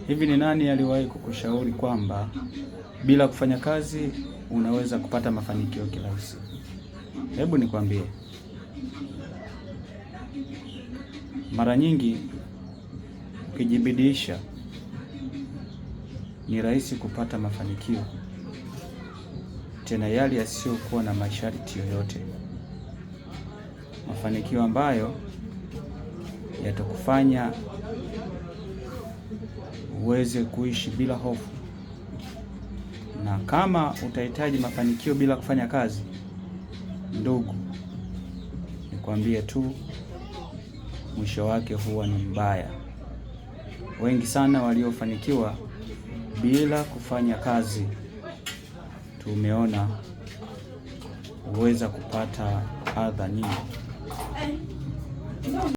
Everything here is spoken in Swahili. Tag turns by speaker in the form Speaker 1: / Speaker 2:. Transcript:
Speaker 1: Hivi ni nani aliwahi kukushauri kwamba bila kufanya kazi unaweza kupata mafanikio kirahisi? Hebu nikwambie. Mara nyingi ukijibidiisha ni rahisi kupata mafanikio, tena yale yasiyokuwa na masharti yoyote. Mafanikio ambayo yatakufanya uweze kuishi bila hofu. Na kama utahitaji mafanikio bila kufanya kazi, ndugu, nikwambie tu, mwisho wake huwa ni mbaya. Wengi sana waliofanikiwa bila kufanya kazi tumeona huweza kupata adha nyingi.